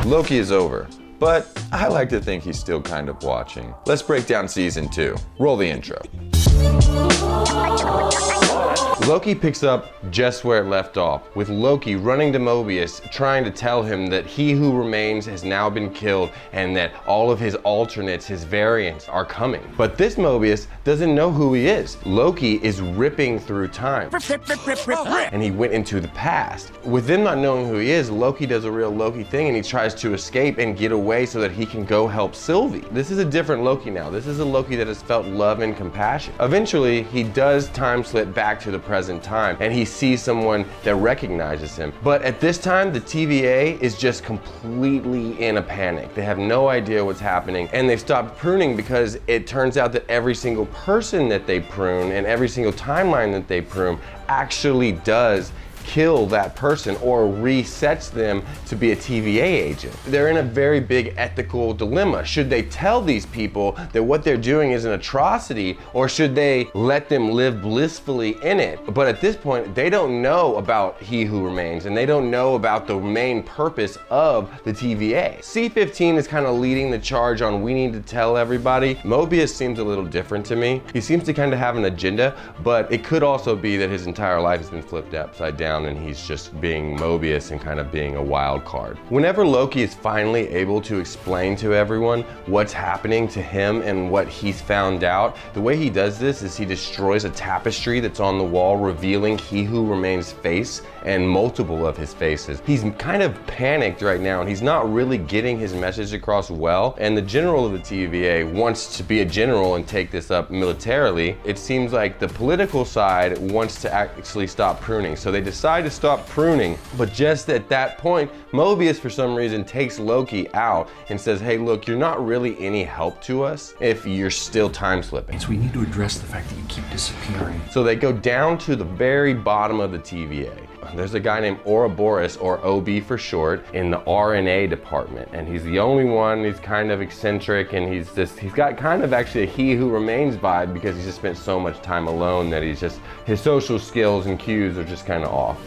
Loki is over, but I like to think he's still kind of watching. Let's break down season 2. Roll the intro. Loki picks up just where it left off, with Loki running to Mobius, trying to tell him that he who remains has now been killed and that all of his alternates, his variants, are coming. But this Mobius doesn't know who he is. Loki is ripping through time. And he went into the past. With them not knowing who he is, Loki does a real Loki thing and he tries to escape and get away so that he can go help Sylvie. This is a different Loki now. This is a Loki that has felt love and compassion. Eventually, he does time slip back to the present time and he sees someone that recognizes him. But at this time, the TVA is just completely in a panic. They have no idea what's happening and they've stopped pruning because it turns out that every single person that they prune and every single timeline that they prune actually does kill that person or resets them to be a TVA agent. They're in a very big ethical dilemma. Should they tell these people that what they're doing is an atrocity, or should they let them live blissfully in it? But at this point, they don't know about He Who Remains, and they don't know about the main purpose of the TVA. C-15 is kind of leading the charge on we need to tell everybody. Mobius seems a little different to me. He seems to kind of have an agenda, but it could also be that his entire life has been flipped upside down and he's just being Mobius and kind of being a wild card. Whenever Loki is finally able to explain to everyone what's happening to him and what he's found out, the way he does this is he destroys a tapestry that's on the wall revealing He Who Remains' face and multiple of his faces. He's kind of panicked right now and he's not really getting his message across well, and the general of the TVA wants to be a general and take this up militarily. It seems like the political side wants to actually stop pruning, so they decide to stop pruning, but just at that point, Mobius for some reason takes Loki out and says, hey look, you're not really any help to us if you're still time slipping. So we need to address the fact that you keep disappearing. So they go down to the very bottom of the TVA. There's a guy named Ouroboros, or OB for short, in the RNA department, and he's the only one. He's kind of eccentric, and he's got kind of actually a He Who Remains vibe because he's just spent so much time alone that his social skills and cues are just kind of off.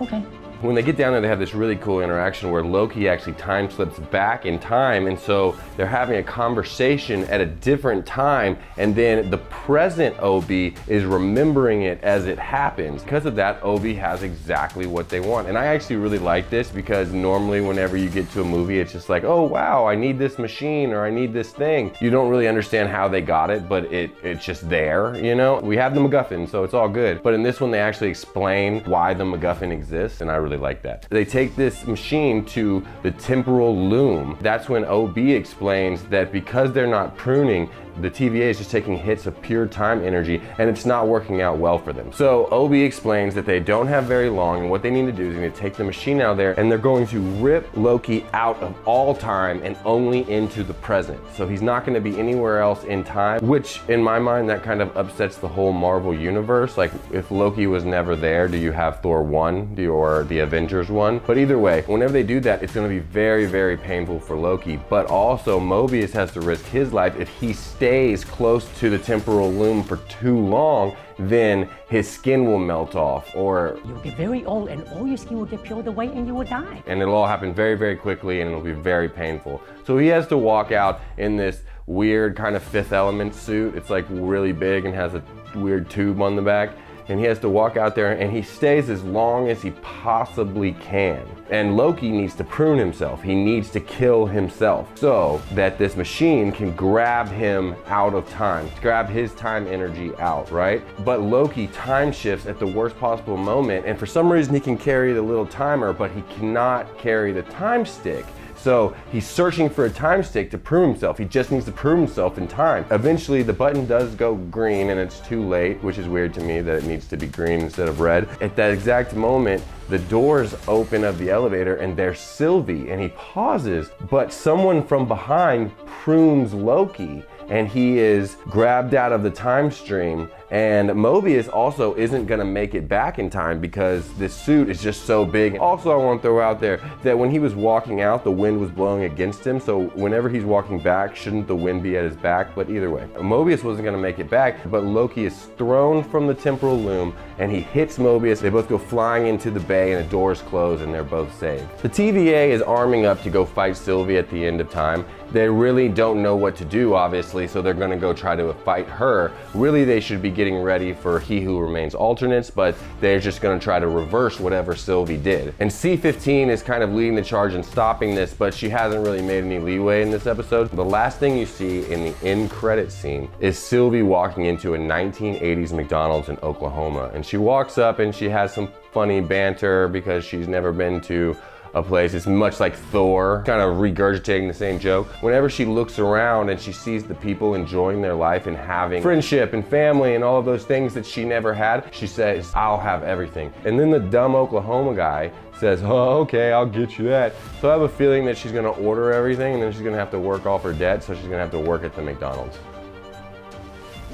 Okay. When they get down there, they have this really cool interaction where Loki actually time slips back in time, and so they're having a conversation at a different time, and then the present OB is remembering it as it happens. Because of that, OB has exactly what they want. And I actually really like this because normally whenever you get to a movie, it's just like, oh wow, I need this machine or I need this thing. You don't really understand how they got it, but it's just there, you know? We have the MacGuffin, so it's all good. But in this one, they actually explain why the MacGuffin exists, and I really like that. They take this machine to the temporal loom. That's when OB explains that because they're not pruning, the TVA is just taking hits of pure time energy and it's not working out well for them. So OB explains that they don't have very long, and what they need to do is they need to take the machine out of there and they're going to rip Loki out of all time and only into the present. So he's not going to be anywhere else in time, which in my mind, that kind of upsets the whole Marvel universe. Like if Loki was never there, do you have Thor 1 or the Avengers 1? But either way, whenever they do that, it's going to be very, very painful for Loki. But also Mobius has to risk his life. If he stays close to the temporal loom for too long, then his skin will melt off, or you'll get very old and all your skin will get peeled away and you will die. And it'll all happen very, very quickly and it'll be very painful. So he has to walk out in this weird kind of Fifth Element suit. It's like really big and has a weird tube on the back. And he has to walk out there and he stays as long as he possibly can. And Loki needs to prune himself. He needs to kill himself so that this machine can grab him out of time, grab his time energy out, right? But Loki time shifts at the worst possible moment, and for some reason he can carry the little timer, but he cannot carry the time stick. So he's searching for a time stick to prune himself. He just needs to prune himself in time. Eventually the button does go green and it's too late, which is weird to me that it needs to be green instead of red. At that exact moment, the doors open of the elevator and there's Sylvie, and he pauses, but someone from behind prunes Loki and he is grabbed out of the time stream And Mobius also isn't gonna make it back in time because this suit is just so big. Also, I want to throw out there that when he was walking out, the wind was blowing against him, so whenever he's walking back, shouldn't the wind be at his back? But either way, Mobius wasn't gonna make it back, but Loki is thrown from the temporal loom and he hits Mobius. They both go flying into the bay and the doors close and they're both saved. The TVA is arming up to go fight Sylvie at the end of time. They really don't know what to do, obviously, so they're gonna go try to fight her. Really, they should be getting ready for He Who Remains alternates, but they're just gonna try to reverse whatever Sylvie did. And C-15 is kind of leading the charge and stopping this, but she hasn't really made any leeway in this episode. The last thing you see in the end credit scene is Sylvie walking into a 1980s McDonald's in Oklahoma. And she walks up and she has some funny banter because she's never been to a place. It's much like Thor, kind of regurgitating the same joke. Whenever she looks around and she sees the people enjoying their life and having friendship and family and all of those things that she never had, she says, I'll have everything. And then the dumb Oklahoma guy says, oh, okay, I'll get you that. So I have a feeling that she's gonna order everything and then she's gonna have to work off her debt, so she's gonna have to work at the McDonald's.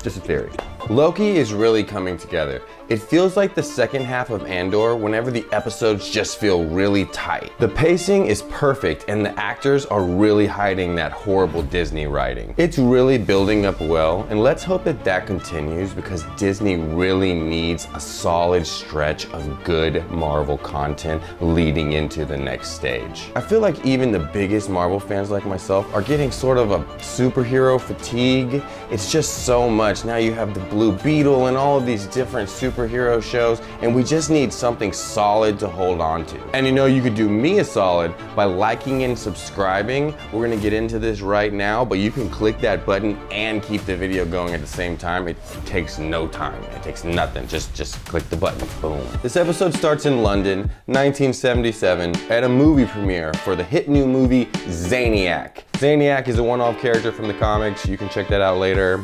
Just a theory. Loki is really coming together. It feels like the second half of Andor whenever the episodes just feel really tight. The pacing is perfect and the actors are really hiding that horrible Disney writing. It's really building up well, and let's hope that that continues because Disney really needs a solid stretch of good Marvel content leading into the next stage. I feel like even the biggest Marvel fans like myself are getting sort of a superhero fatigue. It's just so much. Now you have the Blue Beetle and all of these different superhero shows, and we just need something solid to hold on to. And you know, you could do me a solid by liking and subscribing. We're gonna get into this right now, but you can click that button and keep the video going at the same time. It takes no time, it takes nothing. Just click the button, boom. This episode starts in London, 1977, at a movie premiere for the hit new movie Zaniac. Zaniac is a one-off character from the comics. You can check that out later.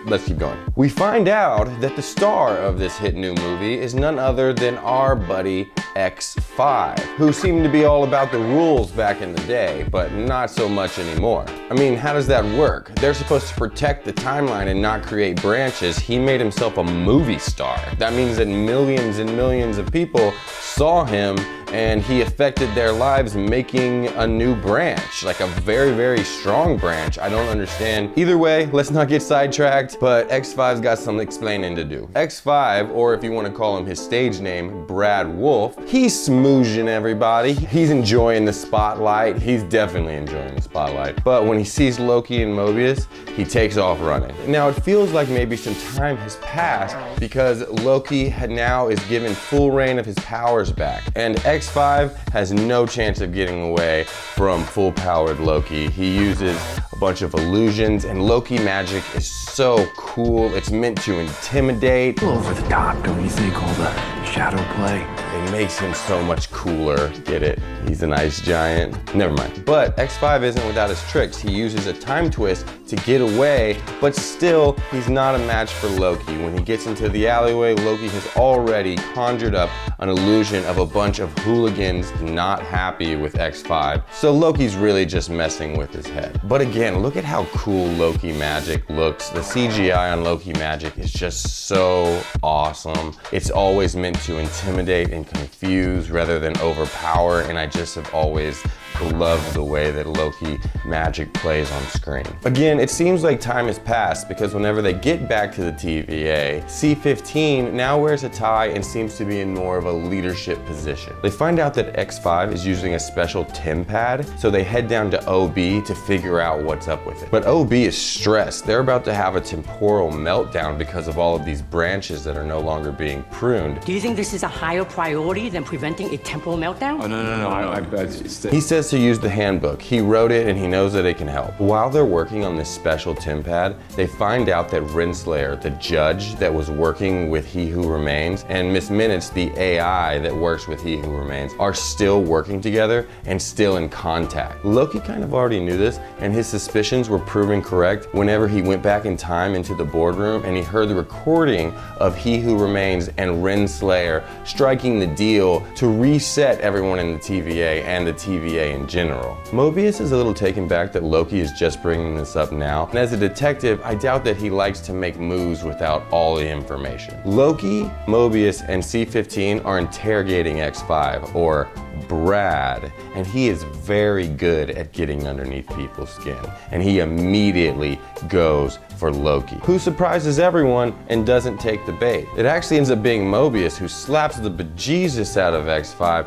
Let's keep going. We find out that the star of this hit new movie is none other than our buddy X5, who seemed to be all about the rules back in the day, but not so much anymore. I mean, how does that work? They're supposed to protect the timeline and not create branches. He made himself a movie star. That means that millions and millions of people saw him and he affected their lives making a new branch, like a very, very strong branch. I don't understand. Either way, let's not get sidetracked, but X5's got some explaining to do. X5, or if you want to call him his stage name, Brad Wolf, he's smoozing everybody. He's enjoying the spotlight. He's definitely enjoying the spotlight. But when he sees Loki and Mobius, he takes off running. Now it feels like maybe some time has passed because Loki now is given full reign of his powers back. And X5 has no chance of getting away from full-powered Loki. He uses a bunch of illusions, and Loki magic is so cool. It's meant to intimidate. A little over the top, don't you think, all the shadow play? It makes him so much cooler. Get it? He's an ice giant. Never mind. But X5 isn't without his tricks. He uses a time twist to get away, but still, he's not a match for Loki. When he gets into the alleyway, Loki has already conjured up an illusion of a bunch of hooligans not happy with X5. So Loki's really just messing with his head. But again, look at how cool Loki magic looks. The CGI on Loki magic is just so awesome. It's always meant to intimidate and confuse rather than overpower, and I just have always loved the way that Loki magic plays on screen. Again, it seems like time has passed because whenever they get back to the TVA, C-15 now wears a tie and seems to be in more of a leadership position. They find out that X5 is using a special TIM pad, so they head down to OB to figure out what's up with it. But OB is stressed. They're about to have a temporal meltdown because of all of these branches that are no longer being pruned. Do you think this is a higher priority than preventing a temporal meltdown? Oh, no. He says to use the handbook. He wrote it and he knows that it can help. While they're working on this special TIM pad, they find out that Renslayer, the judge that was working with He Who Remains, and Miss Minutes, the AI that works with He Who Remains, are still working together and still in contact. Loki kind of already knew this, and his suspicions were proven correct whenever he went back in time into the boardroom and he heard the recording of He Who Remains and Renslayer striking the deal to reset everyone in the TVA and the TVA in in general. Mobius is a little taken back that Loki is just bringing this up now, and as a detective, I doubt that he likes to make moves without all the information. Loki, Mobius, and C-15 are interrogating X5, or Brad, and he is very good at getting underneath people's skin, and he immediately goes for Loki, who surprises everyone and doesn't take the bait. It actually ends up being Mobius who slaps the bejesus out of X5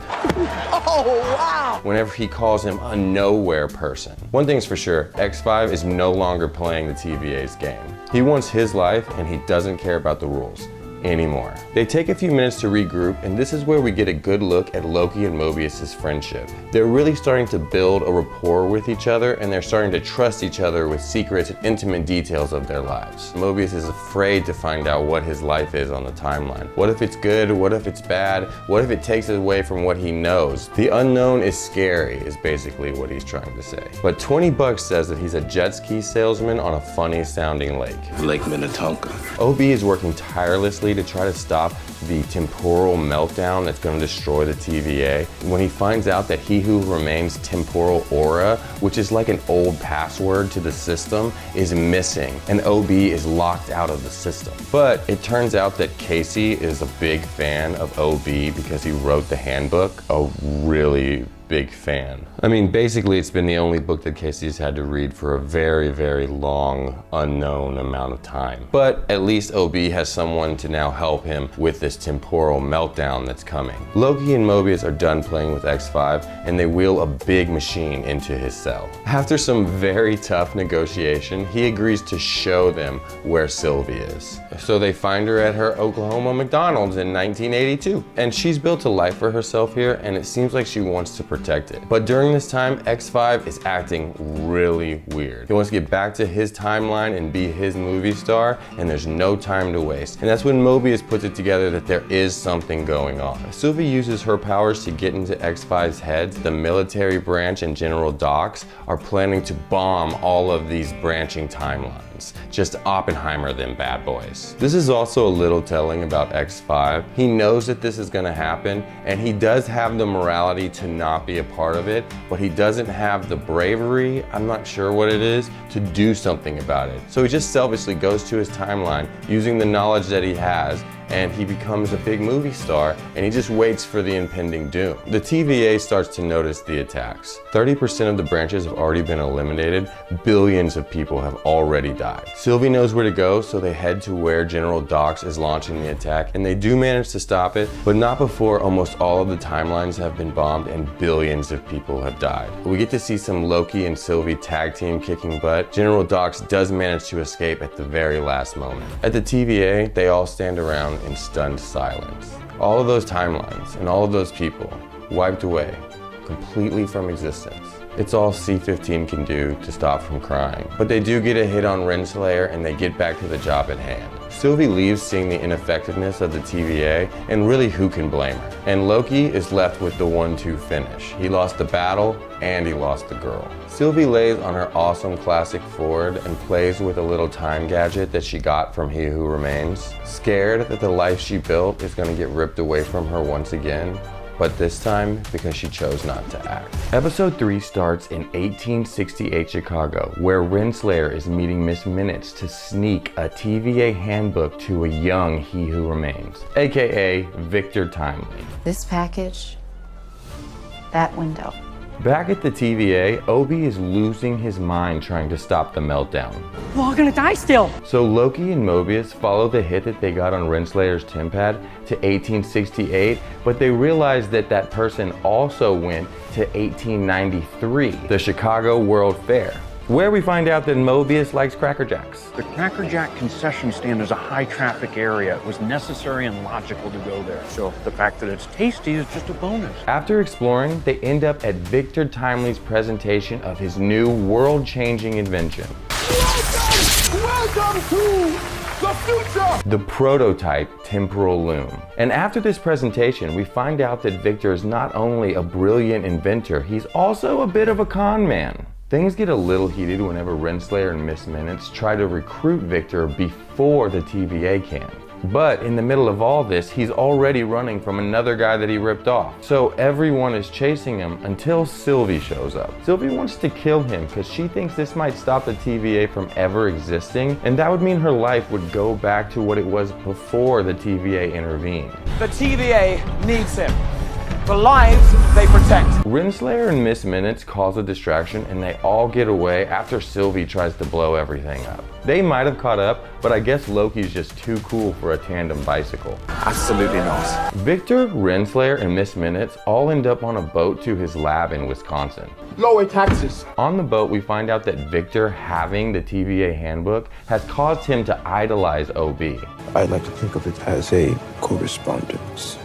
whenever he calls him a nowhere person. One thing's for sure, X5 is no longer playing the TVA's game. He wants his life and he doesn't care about the rules anymore. They take a few minutes to regroup, and this is where we get a good look at Loki and Mobius's friendship. They're really starting to build a rapport with each other, and they're starting to trust each other with secrets and intimate details of their lives. Mobius is afraid to find out what his life is on the timeline. What if it's good? What if it's bad? What if it takes away from what he knows? The unknown is scary, is basically what he's trying to say. But 20 Bucks says that he's a jet ski salesman on a funny sounding lake. Lake Minnetonka. OB is working tirelessly to try to stop the temporal meltdown that's going to destroy the TVA. When he finds out that He Who Remains temporal aura, which is like an old password to the system, is missing, and OB is locked out of the system. But it turns out that Casey is a big fan of OB because he wrote the handbook. A really big fan. I mean, basically it's been the only book that Casey's had to read for a very, very long, unknown amount of time. But at least OB has someone to now help him with this temporal meltdown that's coming. Loki and Mobius are done playing with X5, and they wheel a big machine into his cell. After some very tough negotiation, he agrees to show them where Sylvie is. So they find her at her Oklahoma McDonald's in 1982. And she's built a life for herself here, and it seems like she wants to protect it. But during this time, X5 is acting really weird. He wants to get back to his timeline and be his movie star, and there's no time to waste. And that's when Mobius puts it together that there is something going on. Sylvie uses her powers to get into X5's head. The military branch and General Dox are planning to bomb all of these branching timelines. Just Oppenheimer them bad boys. This is also a little telling about X5. He knows that this is gonna happen, and he does have the morality to not be a part of it, but he doesn't have the bravery, I'm not sure what it is, to do something about it. So he just selfishly goes to his timeline using the knowledge that he has, and he becomes a big movie star, and he just waits for the impending doom. The TVA starts to notice the attacks. 30% of the branches have already been eliminated. Billions of people have already died. Sylvie knows where to go, so they head to where General Dox is launching the attack, and they do manage to stop it, but not before almost all of the timelines have been bombed and billions of people have died. We get to see some Loki and Sylvie tag team kicking butt. General Dox does manage to escape at the very last moment. At the TVA, they all stand around in stunned silence. All of those timelines and all of those people wiped away completely from existence. It's all C-15 can do to stop from crying. But they do get a hit on Renslayer, and they get back to the job at hand. Sylvie leaves seeing the ineffectiveness of the TVA, and really who can blame her? And Loki is left with the 1-2 finish. He lost the battle and he lost the girl. Sylvie lays on her awesome classic Ford and plays with a little time gadget that she got from He Who Remains, scared that the life she built is gonna get ripped away from her once again. But this time because she chose not to act. Episode 3 starts in 1868 Chicago, where Renslayer is meeting Miss Minutes to sneak a TVA handbook to a young He Who Remains, aka Victor Timely. This package, that window. Back at the TVA, Obi is losing his mind trying to stop the meltdown. We're all gonna die still. So Loki and Mobius follow the hit that they got on Renslayer's TemPad to 1868, but they realize that that person also went to 1893, the Chicago World Fair, where we find out that Mobius likes Cracker Jacks. The Cracker Jack concession stand is a high traffic area. It was necessary and logical to go there. So the fact that it's tasty is just a bonus. After exploring, they end up at Victor Timely's presentation of his new world-changing invention. Welcome to the future! The prototype temporal loom. And after this presentation, we find out that Victor is not only a brilliant inventor, he's also a bit of a con man. Things get a little heated whenever Renslayer and Miss Minutes try to recruit Victor before the TVA can. But in the middle of all this, he's already running from another guy that he ripped off. So everyone is chasing him until Sylvie shows up. Sylvie wants to kill him because she thinks this might stop the TVA from ever existing, and that would mean her life would go back to what it was before the TVA intervened. The TVA needs him. The lives they protect. Renslayer and Miss Minutes cause a distraction and they all get away after Sylvie tries to blow everything up. They might have caught up, but I guess Loki's just too cool for a tandem bicycle. Absolutely not. Victor, Renslayer, and Miss Minutes all end up on a boat to his lab in Wisconsin. Lower taxes. On the boat, we find out that Victor having the TVA handbook has caused him to idolize OB. I'd like to think of it as a correspondence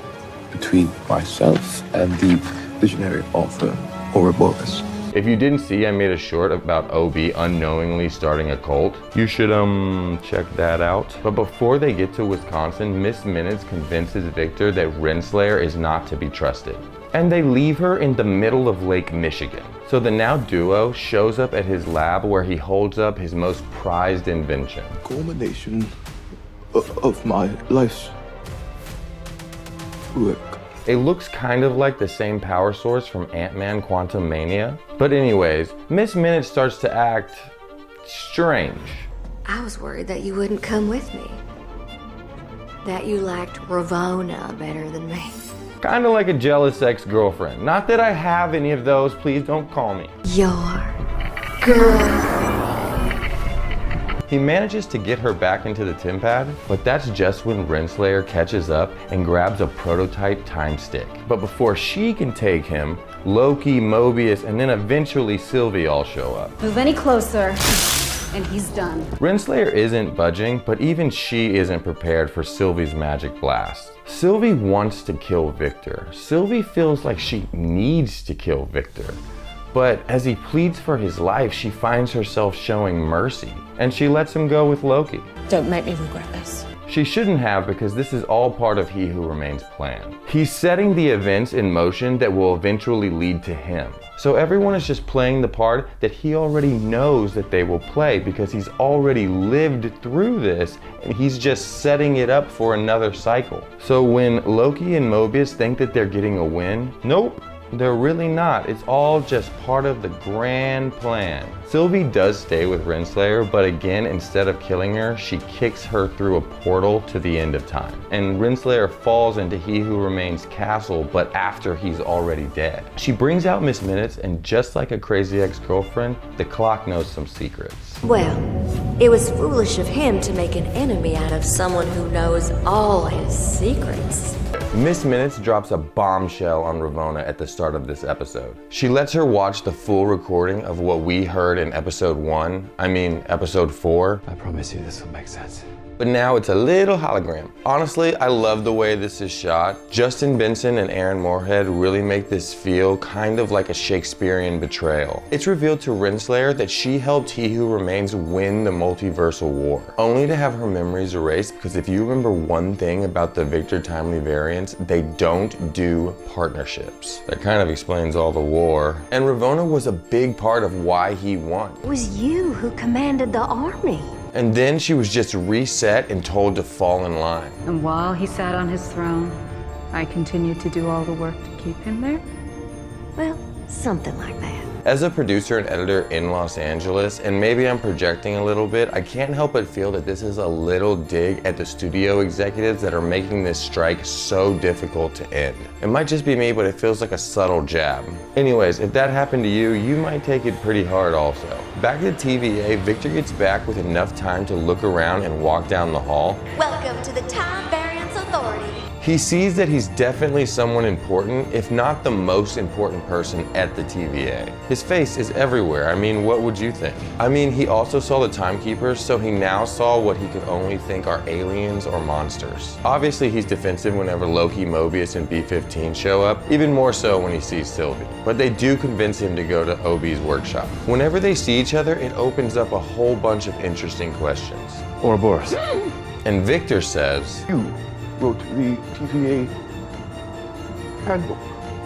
between myself and the visionary author, Ouroboros. If you didn't see, I made a short about OB unknowingly starting a cult. You should check that out. But before they get to Wisconsin, Miss Minutes convinces Victor that Renslayer is not to be trusted. And they leave her in the middle of Lake Michigan. So the now duo shows up at his lab where he holds up his most prized invention. Culmination of my life's work. It looks kind of like the same power source from Ant-Man Quantumania. But anyways, Miss Minutes starts to act strange. I was worried that you wouldn't come with me. That you liked Ravona better than me. Kind of like a jealous ex-girlfriend. Not that I have any of those, please don't call me. Your girl. He manages to get her back into the TemPad, but that's just when Renslayer catches up and grabs a prototype time stick. But before she can take him, Loki, Mobius, and then eventually Sylvie all show up. Move any closer, and he's done. Renslayer isn't budging, but even she isn't prepared for Sylvie's magic blast. Sylvie wants to kill Victor. Sylvie feels like she needs to kill Victor. But as he pleads for his life, she finds herself showing mercy, and she lets him go with Loki. Don't make me regret this. She shouldn't have, because this is all part of He Who Remains' plan. He's setting the events in motion that will eventually lead to him. So everyone is just playing the part that he already knows that they will play because he's already lived through this and he's just setting it up for another cycle. So when Loki and Mobius think that they're getting a win, nope. They're really not. It's all just part of the grand plan. Sylvie does stay with Renslayer, but again, instead of killing her, she kicks her through a portal to the end of time. And Renslayer falls into He Who Remains' castle, but after he's already dead. She brings out Miss Minutes, and just like a crazy ex-girlfriend, the clock knows some secrets. Well, it was foolish of him to make an enemy out of someone who knows all his secrets. Miss Minutes drops a bombshell on Ravona at the start of this episode. She lets her watch the full recording of what we heard in episode 4. I promise you this will make sense. But now it's a little hologram. Honestly, I love the way this is shot. Justin Benson and Aaron Moorhead really make this feel kind of like a Shakespearean betrayal. It's revealed to Renslayer that she helped He Who Remains win the multiversal war, only to have her memories erased because if you remember one thing about the Victor Timely variants, they don't do partnerships. That kind of explains all the war. And Ravona was a big part of why he won. It was you who commanded the army. And then she was just reset and told to fall in line. And while he sat on his throne, I continued to do all the work to keep him there? Well, something like that. As a producer and editor in Los Angeles, and maybe I'm projecting a little bit, I can't help but feel that this is a little dig at the studio executives that are making this strike so difficult to end. It might just be me, but it feels like a subtle jab. Anyways, if that happened to you, you might take it pretty hard also. Back at TVA, Victor gets back with enough time to look around and walk down the hall. Welcome to the Time Variance Authority. He sees that he's definitely someone important, if not the most important person at the TVA. His face is everywhere. I mean, what would you think? I mean, he also saw the Timekeepers, so he now saw what he could only think are aliens or monsters. Obviously, he's defensive whenever Loki, Mobius, and B-15 show up, even more so when he sees Sylvie. But they do convince him to go to OB's workshop. Whenever they see each other, it opens up a whole bunch of interesting questions. Ouroboros. And Victor says, You wrote the TVA handbook.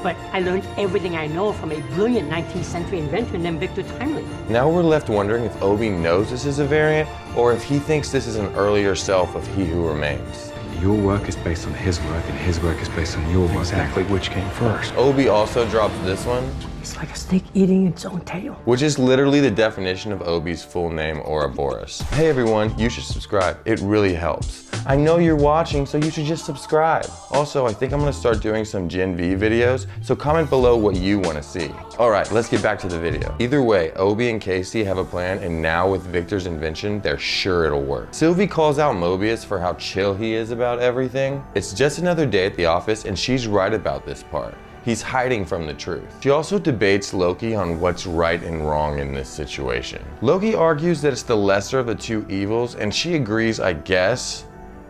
But I learned everything I know from a brilliant 19th century inventor named Victor Timely. now we're left wondering if OB knows this is a variant, or if he thinks this is an earlier self of He Who Remains. your work is based on his work, and his work is based on your work. Exactly which came first. Obi also drops this one, It's like a snake eating its own tail. which is literally the definition of Obi's full name, Ouroboros. Hey everyone, you should subscribe. It really helps. I know you're watching, so you should just subscribe. Also, I think I'm gonna start doing some Gen V videos, so comment below what you wanna see. All right, let's get back to the video. Either way, Obi and Casey have a plan, and now with Victor's invention, they're sure it'll work. Sylvie calls out Mobius for how chill he is about everything. It's just another day at the office, and she's right about this part. He's hiding from the truth. She also debates Loki on what's right and wrong in this situation. Loki argues that it's the lesser of the two evils, and she agrees, I guess.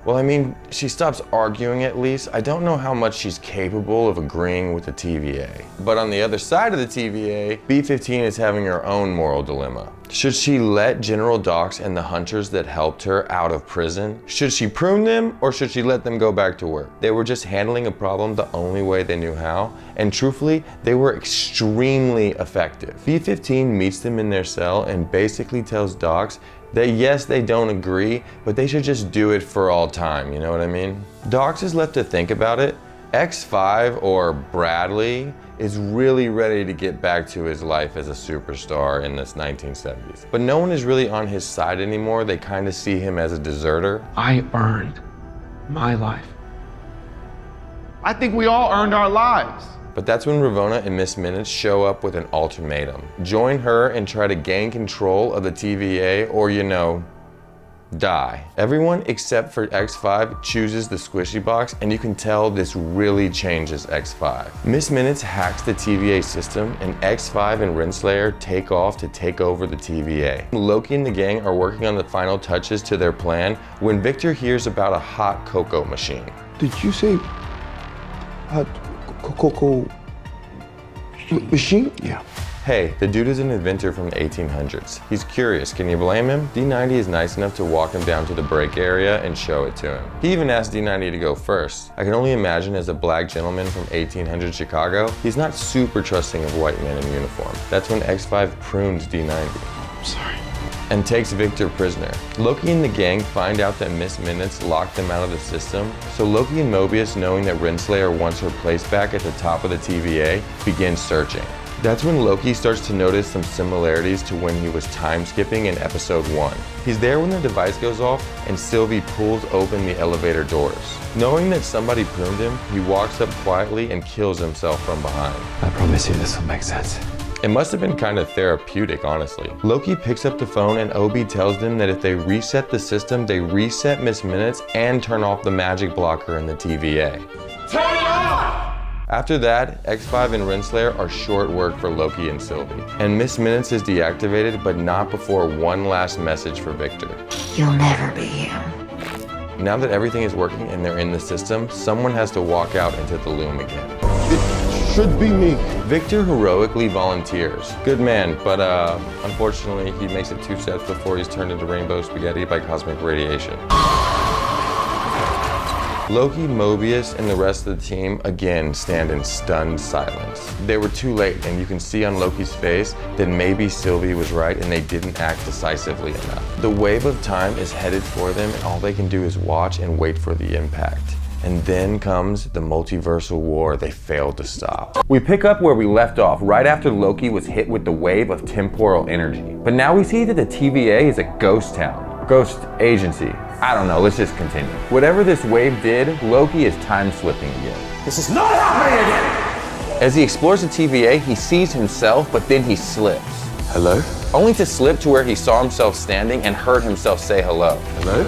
Well, I mean, she stops arguing at least. I don't know how much she's capable of agreeing with the TVA. But on the other side of the TVA, B-15 is having her own moral dilemma. Should she let General Dox and the hunters that helped her out of prison? Should she prune them, or should she let them go back to work? They were just handling a problem the only way they knew how, and truthfully, they were extremely effective. B-15 meets them in their cell and basically tells Dox that yes, they don't agree, but they should just do it for all time, you know what I mean? Dox is left to think about it. X5, or Bradley, is really ready to get back to his life as a superstar in this 1970s. But no one is really on his side anymore. They kind of see him as a deserter. I earned my life. I think we all earned our lives. But that's when Ravonna and Miss Minutes show up with an ultimatum. Join her and try to gain control of the TVA, or you know, die. Everyone except for X5 chooses the squishy box, and you can tell this really changes X5. Miss Minutes hacks the TVA system, and X5 and Renslayer take off to take over the TVA. Loki and the gang are working on the final touches to their plan when Victor hears about a hot cocoa machine. Did you say hot cocoa machine? Yeah. Hey, the dude is an inventor from the 1800s. He's curious, can you blame him? D90 is nice enough to walk him down to the break area and show it to him. He even asked D90 to go first. I can only imagine as a black gentleman from 1800 Chicago, he's not super trusting of white men in uniform. That's when X5 prunes D90. I'm sorry. And takes Victor prisoner. Loki and the gang find out that Miss Minutes locked them out of the system, so Loki and Mobius, knowing that Renslayer wants her place back at the top of the TVA, begin searching. That's when Loki starts to notice some similarities to when he was time skipping in episode 1. He's there when the device goes off and Sylvie pulls open the elevator doors. Knowing that somebody pruned him, he walks up quietly and kills himself from behind. I promise you this will make sense. It must have been kind of therapeutic, honestly. Loki picks up the phone and Obi tells them that if they reset the system, they reset Miss Minutes and turn off the magic blocker in the TVA. Turn it off! After that, X5 and Renslayer are short work for Loki and Sylvie. And Miss Minutes is deactivated, but not before one last message for Victor. You'll never be him. Now that everything is working and they're in the system, someone has to walk out into the loom again. It should be me. Victor heroically volunteers. Good man, but unfortunately, he makes it 2 steps before he's turned into rainbow spaghetti by cosmic radiation. Loki, Mobius, and the rest of the team again stand in stunned silence. They were too late, and you can see on Loki's face that maybe Sylvie was right and they didn't act decisively enough. The wave of time is headed for them, and all they can do is watch and wait for the impact. And then comes the multiversal war they failed to stop. We pick up where we left off right after Loki was hit with the wave of temporal energy. But now we see that the TVA is a ghost town. Ghost agency. I don't know, let's just continue. Whatever this wave did, Loki is time slipping again. This is not happening again! As he explores the TVA, he sees himself, but then he slips. Hello? Only to slip to where he saw himself standing and heard himself say hello. Hello?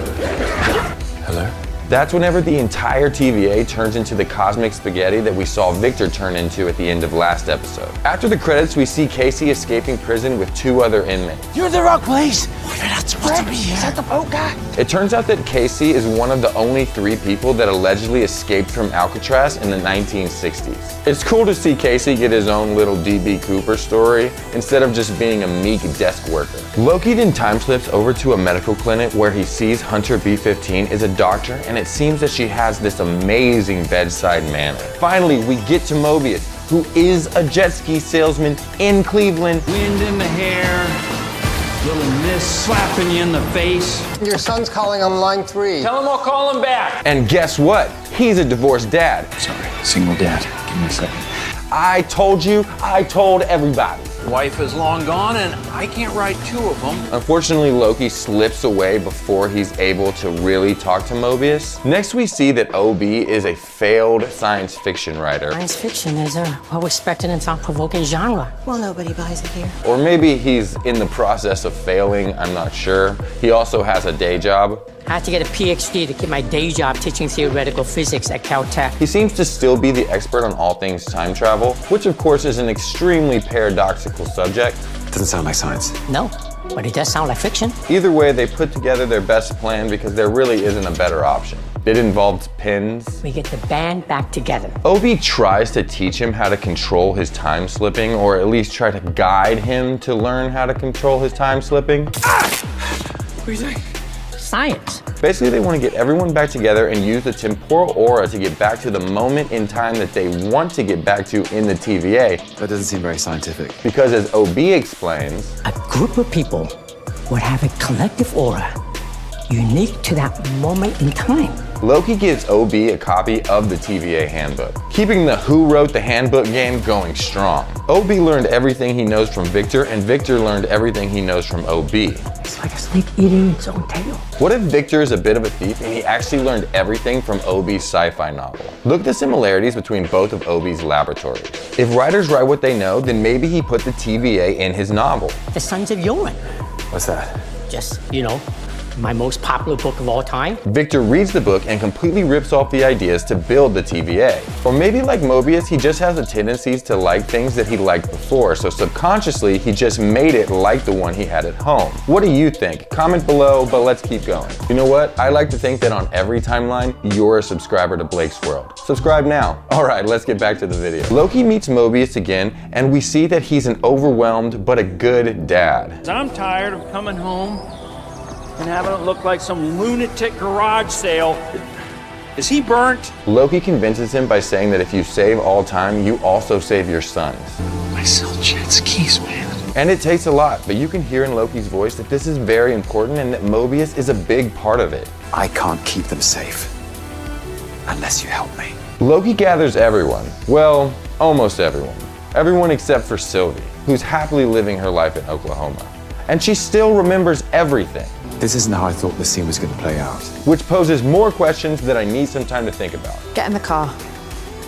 Hello? That's whenever the entire TVA turns into the cosmic spaghetti that we saw Victor turn into at the end of last episode. After the credits, we see Casey escaping prison with 2 other inmates. You're in the wrong place! You're not supposed to be here! Is that the boat guy? It turns out that Casey is one of the only 3 people that allegedly escaped from Alcatraz in the 1960s. It's cool to see Casey get his own little D.B. Cooper story instead of just being a meek desk worker. Loki then time slips over to a medical clinic where he sees Hunter B-15 is a doctor, and it seems that she has this amazing bedside manner. Finally, we get to Mobius, who is a jet ski salesman in Cleveland. Wind in the hair, Little miss slapping you in the face. Your son's calling on line 3. Tell him I'll call him back. And guess what? He's a divorced dad. Sorry, single dad. Give me a second. I told you, I told everybody. Wife is long gone, and I can't ride 2 of them. Unfortunately, Loki slips away before he's able to really talk to Mobius. Next, we see that OB is a failed science fiction writer. Science fiction is a well-respected and thought-provoking genre. Well, nobody buys it here. Or maybe he's in the process of failing, I'm not sure. He also has a day job. I had to get a PhD to keep my day job teaching theoretical physics at Caltech. He seems to still be the expert on all things time travel, which of course is an extremely paradoxical subject. Doesn't sound like science. No, but it does sound like fiction. Either way, they put together their best plan because there really isn't a better option. It involved pins. We get the band back together. Obi tries to teach him how to control his time slipping, or at least try to guide him to learn how to control his time slipping. What are you saying? Science. Basically, they want to get everyone back together and use the temporal aura to get back to the moment in time that they want to get back to in the TVA. That doesn't seem very scientific. Because as OB explains, A group of people would have a collective aura unique to that moment in time. Loki gives OB a copy of the TVA handbook, keeping the Who Wrote the Handbook game going strong. OB learned everything he knows from Victor, and Victor learned everything he knows from OB. It's like a snake eating its own tail. What if Victor is a bit of a thief and he actually learned everything from OB's sci-fi novel? Look at the similarities between both of OB's laboratories. If writers write what they know, then maybe he put the TVA in his novel. The Sons of Yoren. What's that? Just, my most popular book of all time. Victor reads the book and completely rips off the ideas to build the TVA. Or maybe like Mobius, he just has the tendencies to like things that he liked before, so subconsciously he just made it like the one he had at home. What do you think? Comment below, but let's keep going. You know what? I like to think that on every timeline, you're a subscriber to Blake's World. Subscribe now. Alright, let's get back to the video. Loki meets Mobius again, and we see that he's an overwhelmed but a good dad. I'm tired of coming home and having it look like some lunatic garage sale. Is he burnt? Loki convinces him by saying that if you save all time, you also save your sons. I sell jet skis, man. And it takes a lot, but you can hear in Loki's voice that this is very important and that Mobius is a big part of it. I can't keep them safe unless you help me. Loki gathers everyone. Well, almost everyone. Everyone except for Sylvie, who's happily living her life in Oklahoma. And she still remembers everything. This isn't how I thought the scene was going to play out. Which poses more questions that I need some time to think about. Get in the car.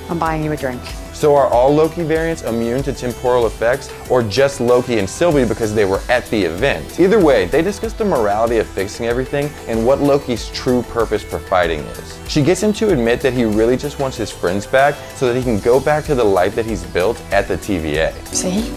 I'm buying you a drink. So are all Loki variants immune to temporal effects, or just Loki and Sylvie because they were at the event? Either way, they discuss the morality of fixing everything and what Loki's true purpose for fighting is. She gets him to admit that he really just wants his friends back so that he can go back to the life that he's built at the TVA. See?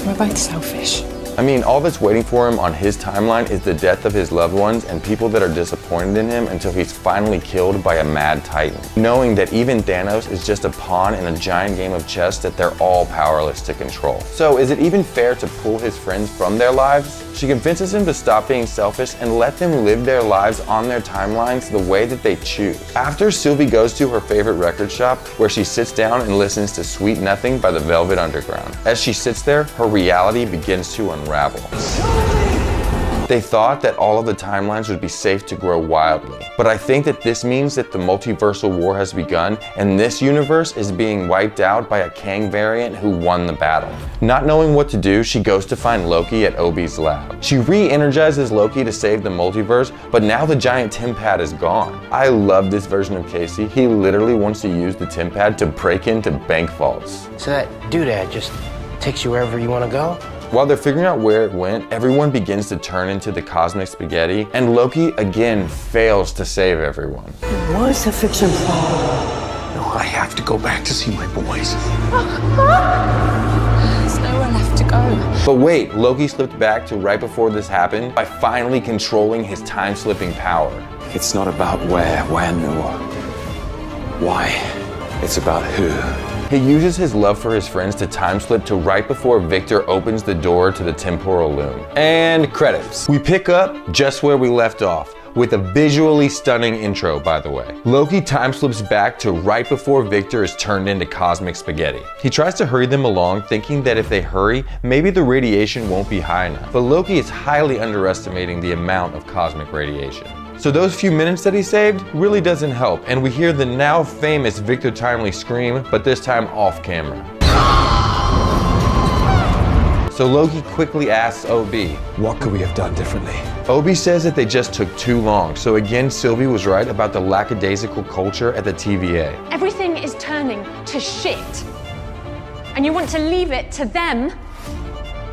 We're both selfish. I mean, all that's waiting for him on his timeline is the death of his loved ones and people that are disappointed in him until he's finally killed by a mad titan. Knowing that even Thanos is just a pawn in a giant game of chess that they're all powerless to control. So is it even fair to pull his friends from their lives? She convinces him to stop being selfish and let them live their lives on their timelines the way that they choose. After Sylvie goes to her favorite record shop, where she sits down and listens to Sweet Nothing by the Velvet Underground. As she sits there, her reality begins to unravel. They thought that all of the timelines would be safe to grow wildly, but I think that this means that the multiversal war has begun and this universe is being wiped out by a Kang variant who won the battle. Not knowing what to do, she goes to find Loki at Obi's lab. She re-energizes Loki to save the multiverse, but now the giant TemPad is gone. I love this version of Casey. He literally wants to use the TemPad to break into bank vaults. So that doodad just takes you wherever you want to go? While they're figuring out where it went, everyone begins to turn into the cosmic spaghetti, and Loki again fails to save everyone. It was a fiction problem. No, I have to go back to see my boys. There's nowhere left to go. But wait, Loki slipped back to right before this happened by finally controlling his time-slipping power. It's not about where, when, or why. It's about who. He uses his love for his friends to time slip to right before Victor opens the door to the temporal loom. And credits. We pick up just where we left off. with a visually stunning intro, by the way. Loki time slips back to right before Victor is turned into cosmic spaghetti. He tries to hurry them along, thinking that if they hurry, maybe the radiation won't be high enough. But Loki is highly underestimating the amount of cosmic radiation. So those few minutes that he saved really doesn't help, and we hear the now famous Victor Timely scream, but this time off camera. So Loki quickly asks Obi, What could we have done differently? Obi says that they just took too long, so again Sylvie was right about the lackadaisical culture at the TVA. Everything is turning to shit. And you want to leave it to them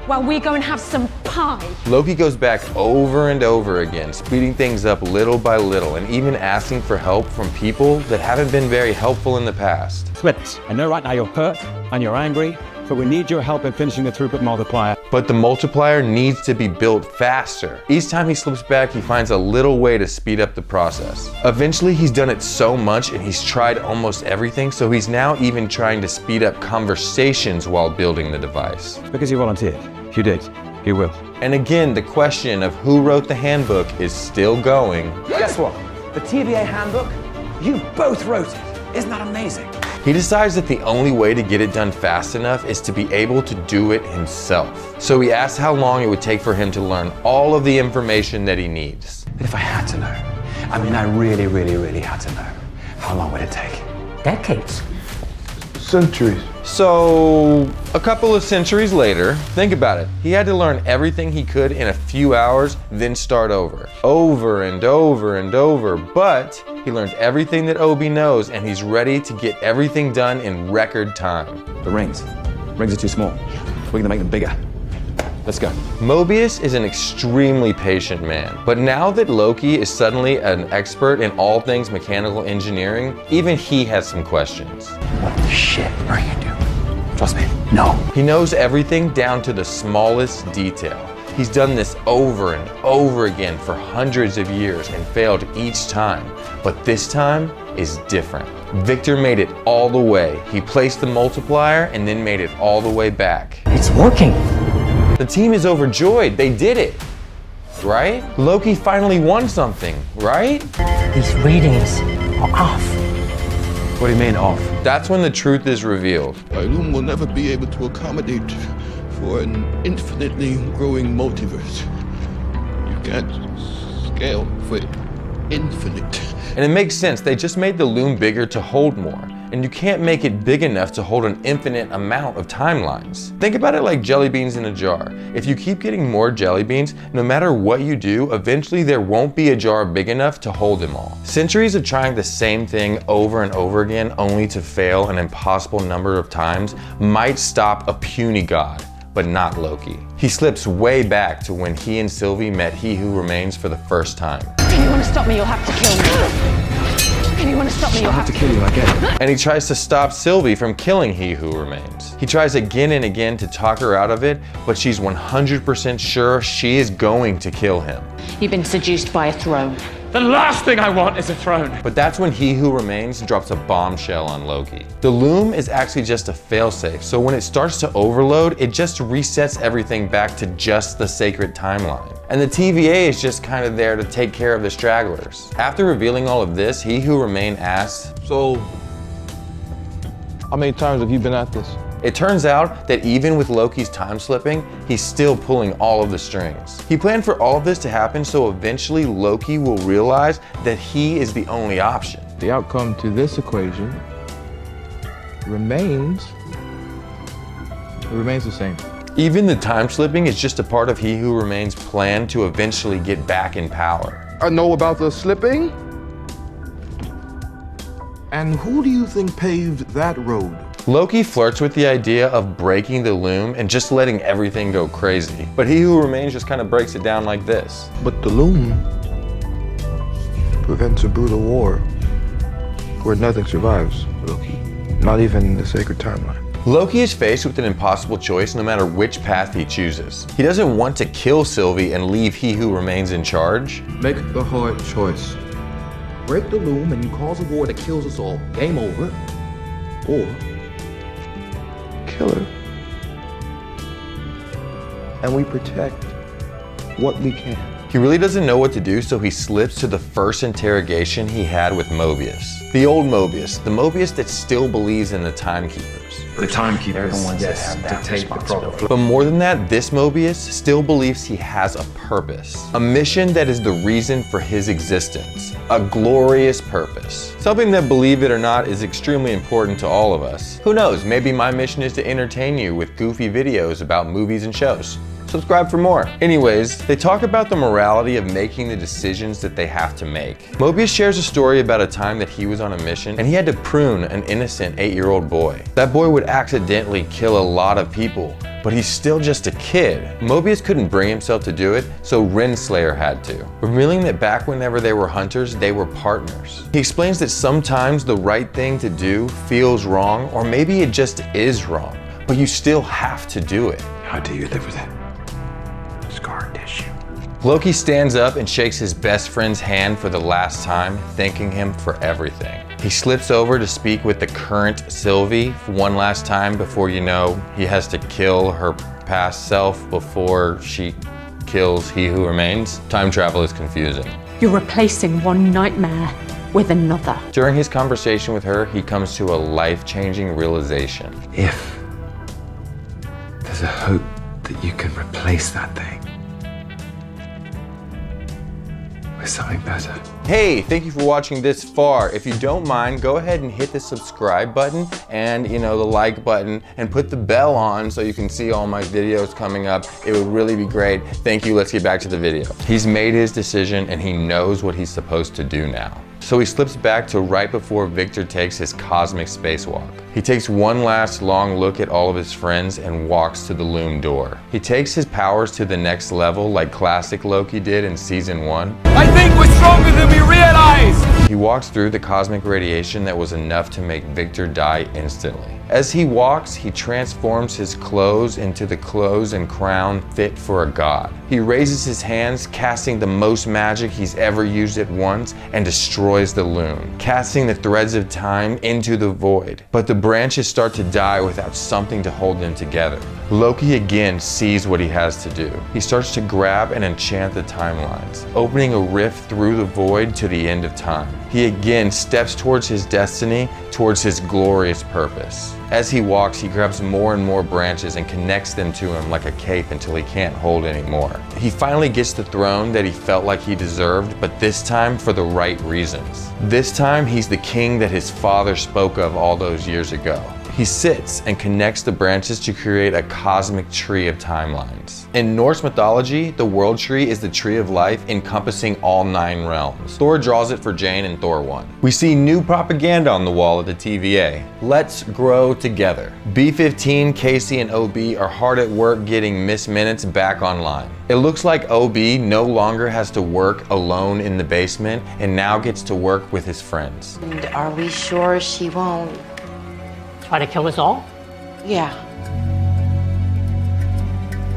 while we go and have some pie. Loki goes back over and over again, speeding things up little by little, and even asking for help from people that haven't been very helpful in the past. Swifts, I know right now you're hurt and you're angry, but we need your help in finishing the throughput multiplier. But the multiplier needs to be built faster. Each time he slips back, he finds a little way to speed up the process. Eventually, he's done it so much and he's tried almost everything, so he's now even trying to speed up conversations while building the device. Because you volunteered. If you did, you will. And again, the question of who wrote the handbook is still going. Guess what? The TVA handbook? You both wrote it. Isn't that amazing? He decides that the only way to get it done fast enough is to be able to do it himself. So he asks how long it would take for him to learn all of the information that he needs. But if I had to know, I mean, I really had to know, how long would it take? Decades. Centuries. So, a couple of centuries later, think about it. He had to learn everything he could in a few hours, then start over. Over and over and over, but he learned everything that Obi knows and he's ready to get everything done in record time. The rings. Rings are too small. We're gonna make them bigger. Let's go. Mobius is an extremely patient man, but now that Loki is suddenly an expert in all things mechanical engineering, even he has some questions. What the shit are you doing? Trust me. No. He knows everything down to the smallest detail. He's done this over and over again for hundreds of years and failed each time, but this time is different. Victor made it all the way. He placed the multiplier and then made it all the way back. It's working. The team is overjoyed. They did it, right? Loki finally won something, right? These readings are off. What do you mean off? That's when the truth is revealed. My room will never be able to accommodate for an infinitely growing multiverse. You can't scale for infinite. And it makes sense. They just made the loom bigger to hold more. And you can't make it big enough to hold an infinite amount of timelines. Think about it like jelly beans in a jar. If you keep getting more jelly beans, no matter what you do, eventually there won't be a jar big enough to hold them all. Centuries of trying the same thing over and over again only to fail an impossible number of times might stop a puny god, but not Loki. He slips way back to when he and Sylvie met He Who Remains for the first time. If you want to stop me, you'll have to kill me. If you want to stop me, you'll have to kill you, I get it. And he tries to stop Sylvie from killing He Who Remains. He tries again and again to talk her out of it, but she's 100% sure she is going to kill him. You've been seduced by a throne. The last thing I want is a throne. But that's when He Who Remains drops a bombshell on Loki. The loom is actually just a failsafe, so when it starts to overload, it just resets everything back to just the sacred timeline. And the TVA is just kind of there to take care of the stragglers. After revealing all of this, He Who Remains asks, So, how many times have you been at this? it turns out that even with Loki's time slipping, he's still pulling all of the strings. He planned for all of this to happen so eventually Loki will realize that he is the only option. The outcome to this equation remains the same. Even the time slipping is just a part of He Who Remains' plan to eventually get back in power. I know about the slipping. And who do you think paved that road? Loki flirts with the idea of breaking the loom and just letting everything go crazy. But He Who Remains just kind of breaks it down like this. But the loom prevents a brutal war where nothing survives, Loki. Not even the sacred timeline. Loki is faced with an impossible choice no matter which path he chooses. He doesn't want to kill Sylvie and leave He Who Remains in charge. Make the hard choice. Break the loom and you cause a war that kills us all. Game over. Or kill her. And we protect what we can. He really doesn't know what to do, so he slips to the first interrogation he had with Mobius. The old Mobius, the Mobius that still believes in the Timekeepers. The Timekeepers are the ones that have that responsibility. But more than that, this Mobius still believes he has a purpose. A mission that is the reason for his existence. A glorious purpose. Something that, believe it or not, is extremely important to all of us. Who knows, maybe my mission is to entertain you with goofy videos about movies and shows. Subscribe for more. Anyways, they talk about the morality of making the decisions that they have to make. Mobius shares a story about a time that he was on a mission and he had to prune an innocent 8-year-old boy. That boy would accidentally kill a lot of people, but he's still just a kid. Mobius couldn't bring himself to do it, so Renslayer had to, revealing that back whenever they were hunters, they were partners. He explains that sometimes the right thing to do feels wrong, or maybe it just is wrong, but you still have to do it. How do you live with it? Scar tissue. Loki stands up and shakes his best friend's hand for the last time, thanking him for everything. He slips over to speak with the current Sylvie one last time before, you know, he has to kill her past self before she kills he who remains. Time travel is confusing. You're replacing one nightmare with another. During his conversation with her, he comes to a life-changing realization. If there's a hope that you can replace that thing with something better. Hey, thank you for watching this far. If you don't mind, go ahead and hit the subscribe button and, you know, the like button, and put the bell on so you can see all my videos coming up. It would really be great. Thank you. Let's get back to the video. He's made his decision and he knows what he's supposed to do now. So he slips back to right before Victor takes his cosmic spacewalk. He takes one last long look at all of his friends and walks to the loom door. He takes his powers to the next level like classic Loki did in season 1. I think we're stronger than we realize! He walks through the cosmic radiation that was enough to make Victor die instantly. As he walks, he transforms his clothes into the clothes and crown fit for a god. He raises his hands, casting the most magic he's ever used at once, and destroys the loom, casting the threads of time into the void. But the branches start to die without something to hold them together. Loki again sees what he has to do. He starts to grab and enchant the timelines, opening a rift through the void to the end of time. He again steps towards his destiny, towards his glorious purpose. As he walks, he grabs more and more branches and connects them to him like a cape until he can't hold anymore. He finally gets the throne that he felt like he deserved, but this time for the right reasons. This time, he's the king that his father spoke of all those years ago. He sits and connects the branches to create a cosmic tree of timelines. In Norse mythology, the world tree is the tree of life encompassing all 9 realms. Thor draws it for Jane in Thor 1. We see new propaganda on the wall at the TVA. Let's grow together. B-15, Casey, and OB are hard at work getting Miss Minutes back online. It looks like OB no longer has to work alone in the basement and now gets to work with his friends. And are we sure she won't try to kill us all? Yeah.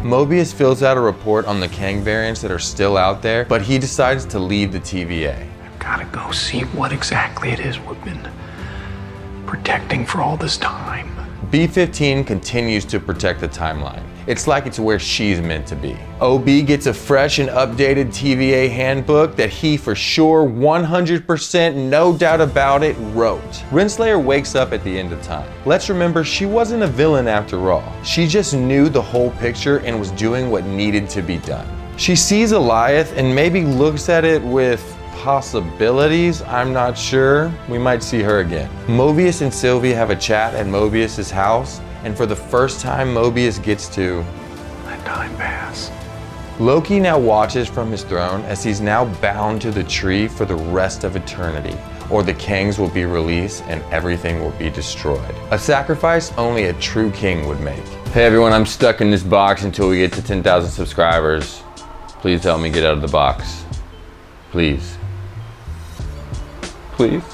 Mobius fills out a report on the Kang variants that are still out there, but he decides to leave the TVA. I've gotta go see what exactly it is we've been protecting for all this time. B-15 continues to protect the timeline. It's like it's where she's meant to be. OB gets a fresh and updated TVA handbook that he for sure, 100%, no doubt about it, wrote. Renslayer wakes up at the end of time. Let's remember, she wasn't a villain after all. She just knew the whole picture and was doing what needed to be done. She sees Eliath and maybe looks at it with possibilities, I'm not sure. We might see her again. Mobius and Sylvie have a chat at Mobius's house, and for the first time, Mobius gets to let time pass. Loki now watches from his throne as he's now bound to the tree for the rest of eternity, or the Kangs will be released and everything will be destroyed. A sacrifice only a true king would make. Hey everyone, I'm stuck in this box until we get to 10,000 subscribers. Please help me get out of the box. Please. Please.